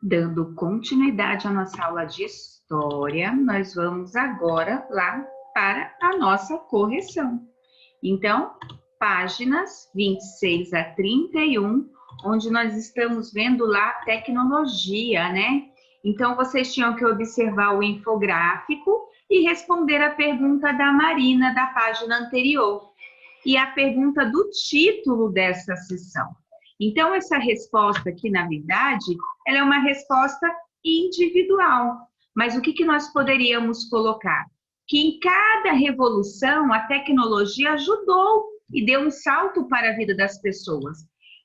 Dando continuidade à nossa aula de história, nós vamos agora lá para a nossa correção. Então, páginas 26 a 31, onde nós estamos vendo lá a tecnologia, né? Então, vocês tinham que observar o infográfico e responder a pergunta da Marina da página anterior e a pergunta do título dessa sessão. Então, essa resposta aqui, na verdade, ela é uma resposta individual. Mas o que nós poderíamos colocar? Que em cada revolução, a tecnologia ajudou e deu um salto para a vida das pessoas.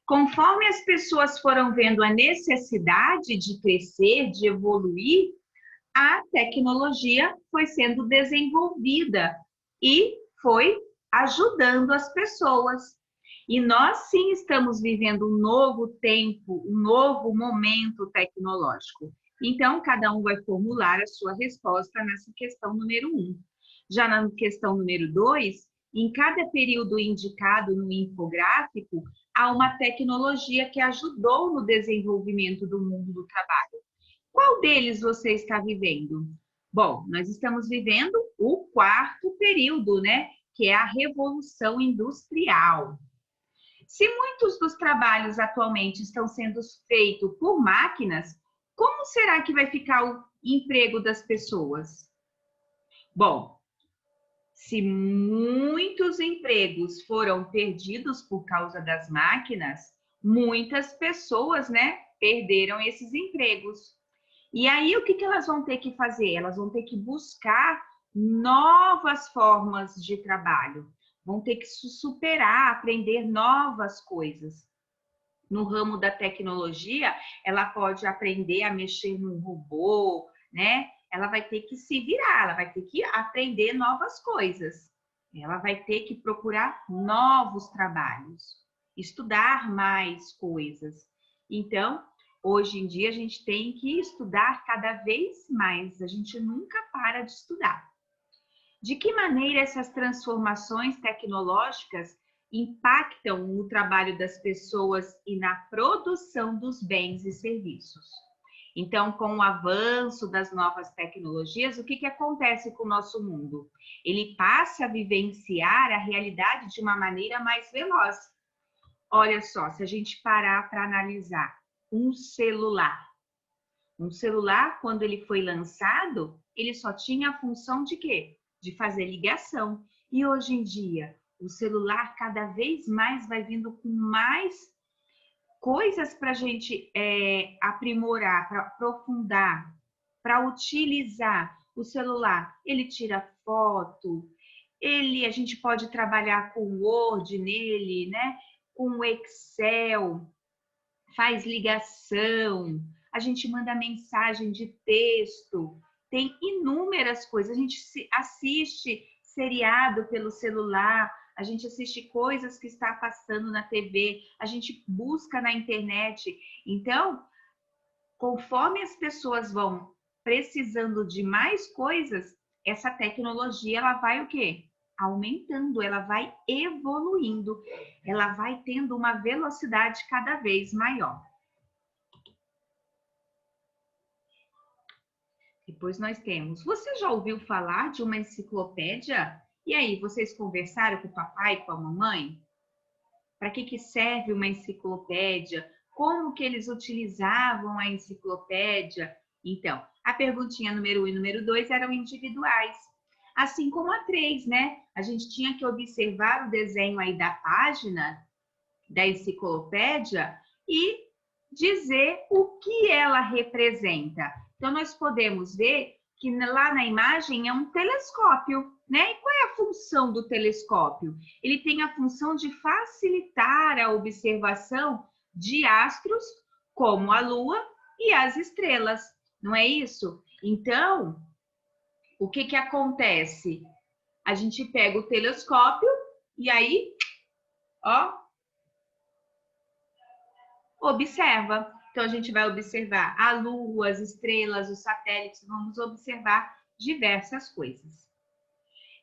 Conforme as pessoas foram vendo a necessidade de crescer, de evoluir, a tecnologia foi sendo desenvolvida e foi ajudando as pessoas. E nós sim estamos vivendo um novo tempo, um novo momento tecnológico. Então, cada um vai formular a sua resposta nessa questão número 1. Já na questão número 2, em cada período indicado no infográfico, há uma tecnologia que ajudou no desenvolvimento do mundo do trabalho. Qual deles você está vivendo? Bom, nós estamos vivendo o 4º período, né? Que é a Revolução Industrial. Se muitos dos trabalhos atualmente estão sendo feitos por máquinas, como será que vai ficar o emprego das pessoas? Bom, se muitos empregos foram perdidos por causa das máquinas, muitas pessoas, né, perderam esses empregos. E aí, o que elas vão ter que fazer? Elas vão ter que buscar novas formas de trabalho. Vão ter que se superar, aprender novas coisas. No ramo da tecnologia, ela pode aprender a mexer num robô, né? Ela vai ter que se virar, ela vai ter que aprender novas coisas. Ela vai ter que procurar novos trabalhos, estudar mais coisas. Então, hoje em dia, a gente tem que estudar cada vez mais. A gente nunca para de estudar. De que maneira essas transformações tecnológicas impactam no trabalho das pessoas e na produção dos bens e serviços? Então, com o avanço das novas tecnologias, o que acontece com o nosso mundo? Ele passa a vivenciar a realidade de uma maneira mais veloz. Olha só, se a gente parar para analisar um celular, quando ele foi lançado, ele só tinha a função de quê? De fazer ligação. E hoje em dia, o celular cada vez mais vai vindo com mais coisas para a gente aprimorar, para aprofundar, para utilizar o celular. Ele tira foto, a gente pode trabalhar com Word nele, né? Com Excel, faz ligação, a gente manda mensagem de texto, tem inúmeras coisas. A gente assiste seriado pelo celular, a gente assiste coisas que está passando na TV, a gente busca na internet. Então, conforme as pessoas vão precisando de mais coisas, essa tecnologia ela vai o quê? Aumentando, ela vai evoluindo, ela vai tendo uma velocidade cada vez maior. Depois nós temos, você já ouviu falar de uma enciclopédia? E aí, vocês conversaram com o papai e com a mamãe? Para que serve uma enciclopédia? Como que eles utilizavam a enciclopédia? Então, a perguntinha número 1 e número 2 eram individuais. Assim como a 3, né? A gente tinha que observar o desenho aí da página da enciclopédia e dizer o que ela representa. Então, nós podemos ver que lá na imagem é um telescópio, né? E qual é a função do telescópio? Ele tem a função de facilitar a observação de astros, como a Lua e as estrelas, não é isso? Então, o que acontece? A gente pega o telescópio e aí, ó, observa. Então, a gente vai observar a Lua, as estrelas, os satélites, vamos observar diversas coisas.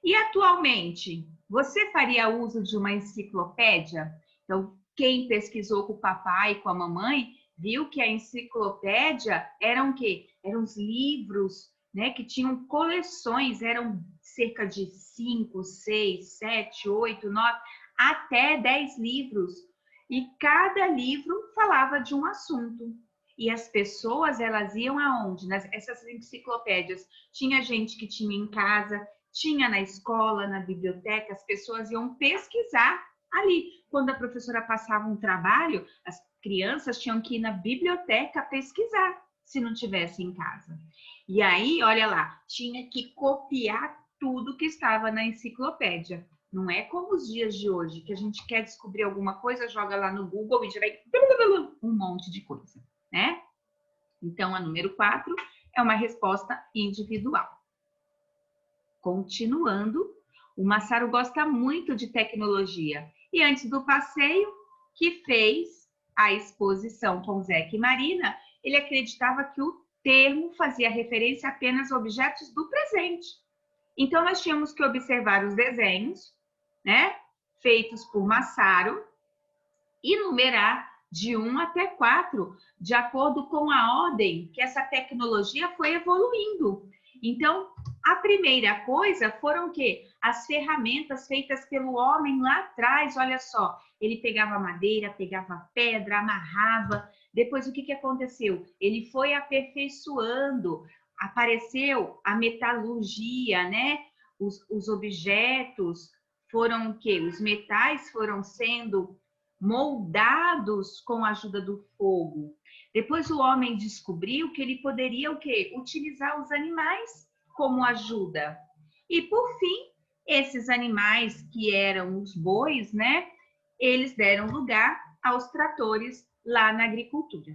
E atualmente, você faria uso de uma enciclopédia? Então, quem pesquisou com o papai e com a mamãe viu que a enciclopédia eram o quê? Eram os livros, né, que tinham coleções, eram cerca de 5, 6, 7, 8, 9, até 10 livros. E cada livro falava de um assunto. E as pessoas, elas iam aonde? Essas enciclopédias. Tinha gente que tinha em casa, tinha na escola, na biblioteca, as pessoas iam pesquisar ali. Quando a professora passava um trabalho, as crianças tinham que ir na biblioteca pesquisar, se não tivesse em casa. E aí, olha lá, tinha que copiar tudo que estava na enciclopédia. Não é como os dias de hoje, que a gente quer descobrir alguma coisa, joga lá no Google e já vai um monte de coisa, né? Então, a número 4 é uma resposta individual. Continuando, o Massaro gosta muito de tecnologia e antes do passeio que fez a exposição com Zeca e Marina, ele acreditava que o termo fazia referência apenas a objetos do presente. Então, nós tínhamos que observar os desenhos, né, feitos por Massaro e numerar de 1 até 4, de acordo com a ordem que essa tecnologia foi evoluindo. Então, a primeira coisa foram o quê? As ferramentas feitas pelo homem lá atrás, olha só. Ele pegava madeira, pegava pedra, amarrava. Depois, o que aconteceu? Ele foi aperfeiçoando. Apareceu a metalurgia, né? Os objetos foram o quê? Os metais foram sendo moldados com a ajuda do fogo. Depois o homem descobriu que ele poderia o quê? Utilizar os animais como ajuda. E por fim, esses animais que eram os bois, né? Eles deram lugar aos tratores lá na agricultura.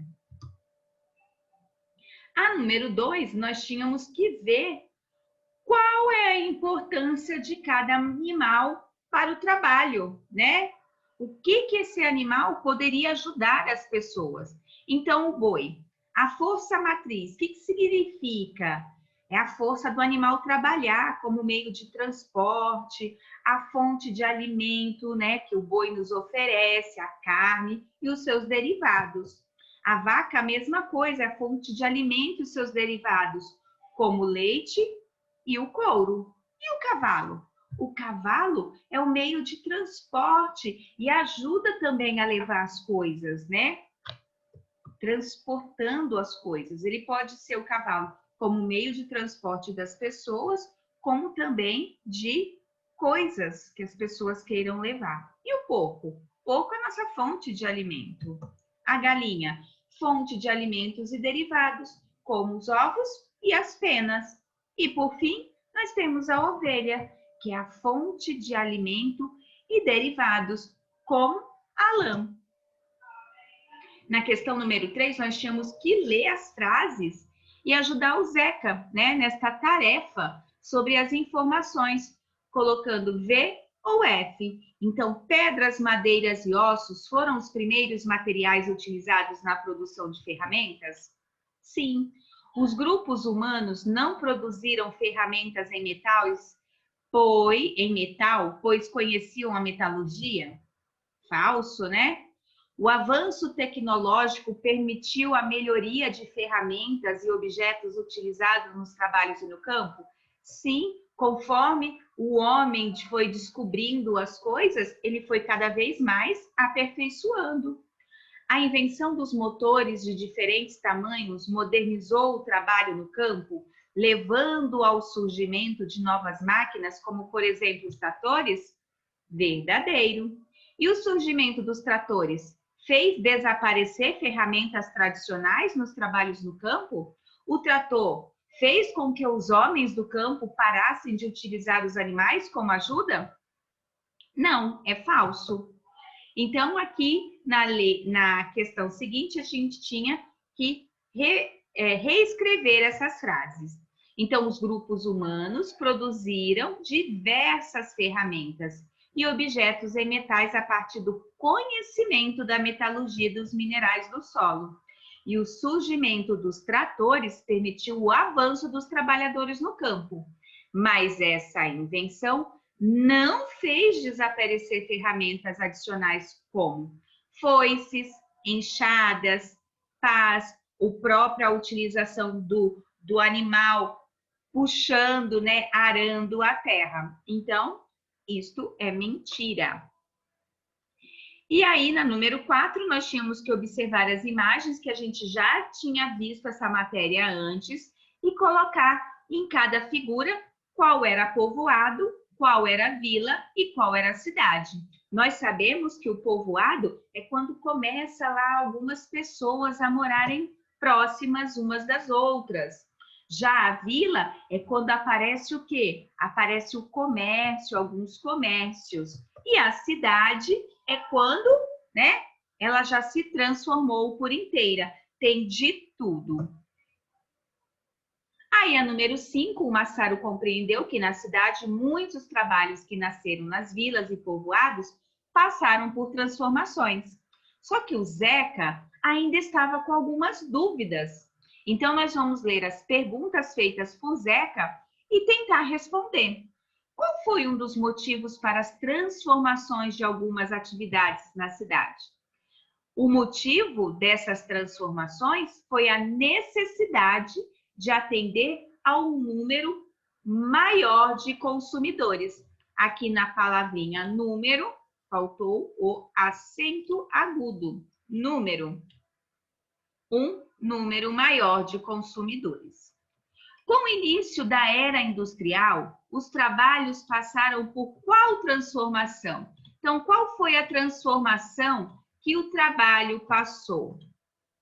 A número 2, nós tínhamos que ver qual é a importância de cada animal para o trabalho, né? O que esse animal poderia ajudar as pessoas? Então, o boi, a força matriz, o que significa? É a força do animal trabalhar como meio de transporte, a fonte de alimento, né, que o boi nos oferece, a carne e os seus derivados. A vaca, a mesma coisa, é a fonte de alimento e os seus derivados, como o leite e o couro. E o cavalo? O cavalo é o meio de transporte e ajuda também a levar as coisas, né? Transportando as coisas. Ele pode ser o cavalo como meio de transporte das pessoas, como também de coisas que as pessoas queiram levar. E o porco? O porco é nossa fonte de alimento. A galinha, fonte de alimentos e derivados, como os ovos e as penas. E por fim, nós temos a ovelha, que é a fonte de alimento e derivados, como a lã. Na questão número 3, nós tínhamos que ler as frases e ajudar o Zeca, né, nesta tarefa sobre as informações, colocando V ou F. Então, pedras, madeiras e ossos foram os primeiros materiais utilizados na produção de ferramentas? Sim. Os grupos humanos não produziram ferramentas em metal, pois conheciam a metalurgia? Falso, né? O avanço tecnológico permitiu a melhoria de ferramentas e objetos utilizados nos trabalhos e no campo? Sim, conforme o homem foi descobrindo as coisas, ele foi cada vez mais aperfeiçoando. A invenção dos motores de diferentes tamanhos modernizou o trabalho no campo, levando ao surgimento de novas máquinas, como, por exemplo, os tratores? Verdadeiro. E o surgimento dos tratores fez desaparecer ferramentas tradicionais nos trabalhos no campo? O trator fez com que os homens do campo parassem de utilizar os animais como ajuda? Não, é falso. Então, aqui na questão seguinte, a gente tinha que reescrever essas frases. Então, os grupos humanos produziram diversas ferramentas e objetos em metais a partir do conhecimento da metalurgia dos minerais do solo. E o surgimento dos tratores permitiu o avanço dos trabalhadores no campo. Mas essa invenção não fez desaparecer ferramentas adicionais como foices, enxadas, paz, a própria utilização do animal puxando, né, arando a terra. Então, isto é mentira. E aí, na número 4, nós tínhamos que observar as imagens que a gente já tinha visto essa matéria antes e colocar em cada figura qual era povoado, qual era a vila e qual era a cidade. Nós sabemos que o povoado é quando começa lá algumas pessoas a morarem próximas umas das outras. Já a vila é quando aparece o quê? Aparece o comércio, alguns comércios. E a cidade é quando, né, ela já se transformou por inteira. Tem de tudo. Aí, a número 5, o Massaro compreendeu que na cidade muitos trabalhos que nasceram nas vilas e povoados passaram por transformações. Só que o Zeca ainda estava com algumas dúvidas. Então, nós vamos ler as perguntas feitas por Zeca e tentar responder. Qual foi um dos motivos para as transformações de algumas atividades na cidade? O motivo dessas transformações foi a necessidade de atender a um número maior de consumidores. Aqui na palavrinha número, faltou o acento agudo. Número. Um número maior de consumidores. Com o início da era industrial, os trabalhos passaram por qual transformação? Então, qual foi a transformação que o trabalho passou?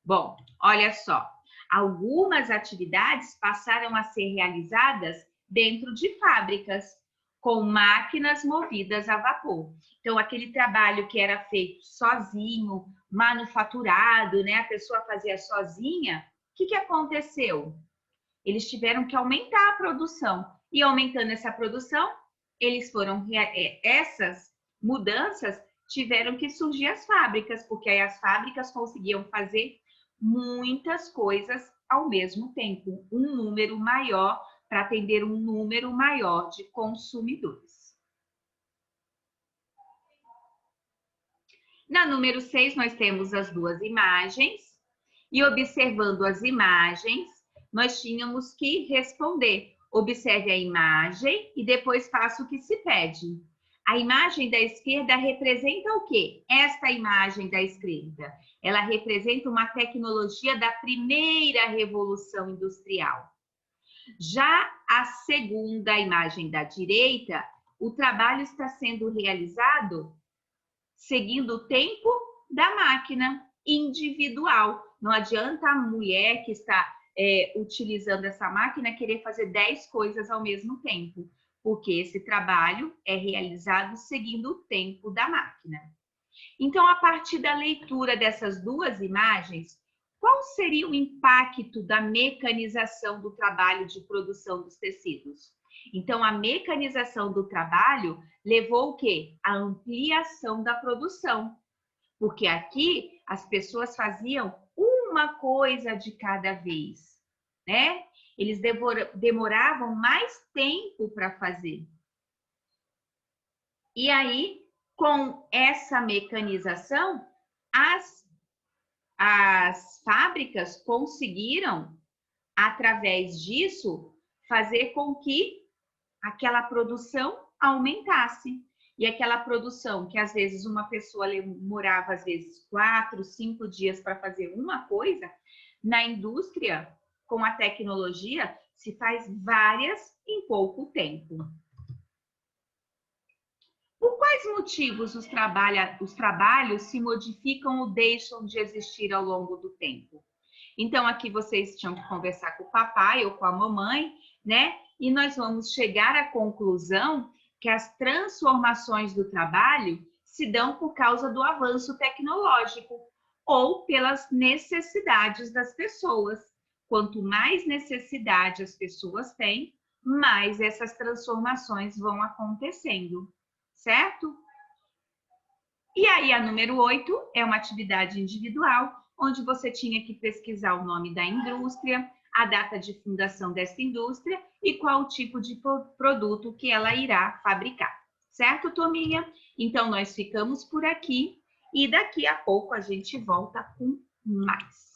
Bom, olha só. Algumas atividades passaram a ser realizadas dentro de fábricas, com máquinas movidas a vapor. Então, aquele trabalho que era feito sozinho, manufaturado, né? A pessoa fazia sozinha, o que aconteceu? Eles tiveram que aumentar a produção. E aumentando essa produção, essas mudanças tiveram que surgir as fábricas, porque aí as fábricas conseguiam fazer muitas coisas ao mesmo tempo, um número maior para atender um número maior de consumidores. Na número 6, nós temos as duas imagens e observando as imagens, nós tínhamos que responder. Observe a imagem e depois faça o que se pede. A imagem da esquerda representa o quê? Esta imagem da esquerda. Ela representa uma tecnologia da primeira revolução industrial. Já a segunda imagem da direita, o trabalho está sendo realizado seguindo o tempo da máquina individual. Não adianta a mulher que está utilizando essa máquina querer fazer 10 coisas ao mesmo tempo, porque esse trabalho é realizado seguindo o tempo da máquina. Então, a partir da leitura dessas duas imagens, qual seria o impacto da mecanização do trabalho de produção dos tecidos? Então, a mecanização do trabalho levou o quê? A ampliação da produção. Porque aqui as pessoas faziam uma coisa de cada vez, né? Eles demoravam mais tempo para fazer. E aí, com essa mecanização, as fábricas conseguiram, através disso, fazer com que aquela produção aumentasse. E aquela produção que às vezes uma pessoa demorava às vezes 4, 5 dias para fazer uma coisa, na indústria, com a tecnologia, se faz várias em pouco tempo. Por quais motivos os trabalhos se modificam ou deixam de existir ao longo do tempo? Então, aqui vocês tinham que conversar com o papai ou com a mamãe, né? E nós vamos chegar à conclusão que as transformações do trabalho se dão por causa do avanço tecnológico ou pelas necessidades das pessoas. Quanto mais necessidade as pessoas têm, mais essas transformações vão acontecendo, certo? E aí, a número 8 é uma atividade individual, onde você tinha que pesquisar o nome da indústria, a data de fundação dessa indústria e qual o tipo de produto que ela irá fabricar. Certo, turminha? Então, nós ficamos por aqui e daqui a pouco a gente volta com mais.